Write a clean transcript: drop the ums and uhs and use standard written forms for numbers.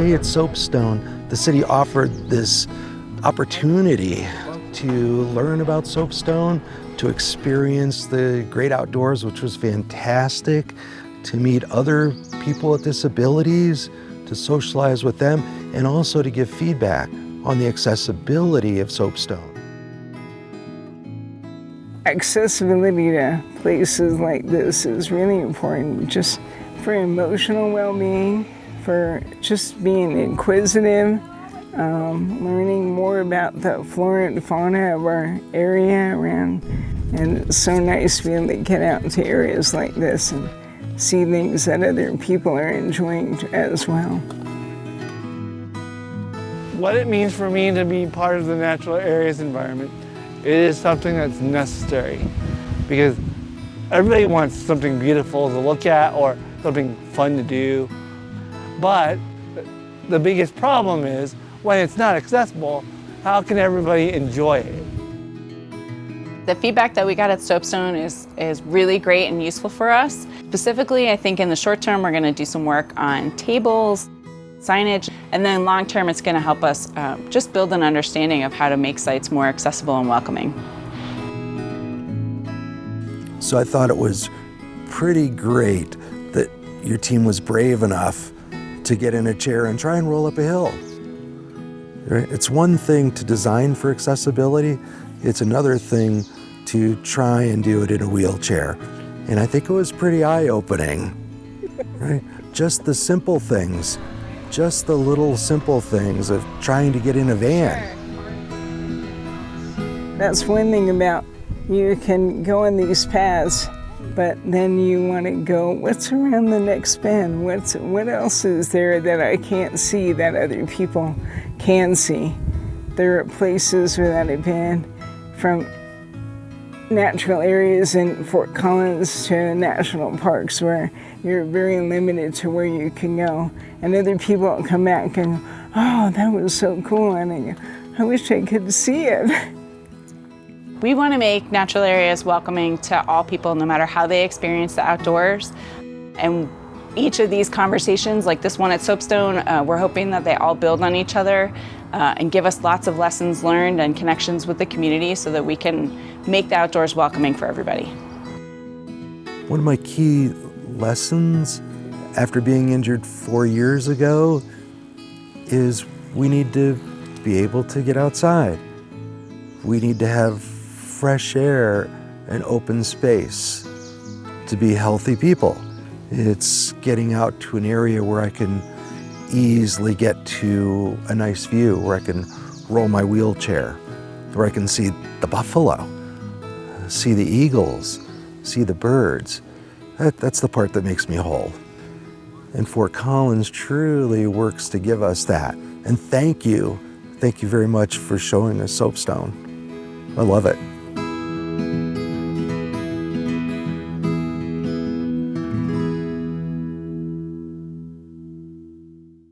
stay at Soapstone, the city offered this opportunity to learn about Soapstone, to experience the great outdoors, which was fantastic, to meet other people with disabilities, to socialize with them, and also to give feedback on the accessibility of Soapstone. Accessibility to places like this is really important, just for emotional well-being, for just being inquisitive, learning more about the flora and fauna of our area around. And it's so nice to be able to get out to areas like this and see things that other people are enjoying as well. What it means for me to be part of the natural areas environment, it is something that's necessary, because everybody wants something beautiful to look at or something fun to do. But the biggest problem is when it's not accessible, how can everybody enjoy it? The feedback that we got at Soapstone is really great and useful for us. Specifically, I think in the short term, we're going to do some work on tables, signage, and then long term, it's going to help us just build an understanding of how to make sites more accessible and welcoming. So I thought it was pretty great that your team was brave enough to get in a chair and try and roll up a hill. Right? It's one thing to design for accessibility, it's another thing to try and do it in a wheelchair. And I think it was pretty eye-opening, right? Just the simple things, just the little simple things of trying to get in a van. That's one thing about you can go on these paths, but then you want to go, what's around the next bend? What else is there that I can't see that other people can see? There are places without a band, from natural areas in Fort Collins to national parks where you're very limited to where you can go. And other people come back and, oh, that was so cool, and I wish I could see it. We want to make natural areas welcoming to all people, no matter how they experience the outdoors. And each of these conversations, like this one at Soapstone, we're hoping that they all build on each other and give us lots of lessons learned and connections with the community so that we can make the outdoors welcoming for everybody. One of my key lessons after being injured 4 years ago is we need to be able to get outside. We need to have fresh air and open space to be healthy people. It's getting out to an area where I can easily get to a nice view, where I can roll my wheelchair, where I can see the buffalo, see the eagles, see the birds. That's the part that makes me whole. And Fort Collins truly works to give us that. And thank you very much for showing us Soapstone. I love it.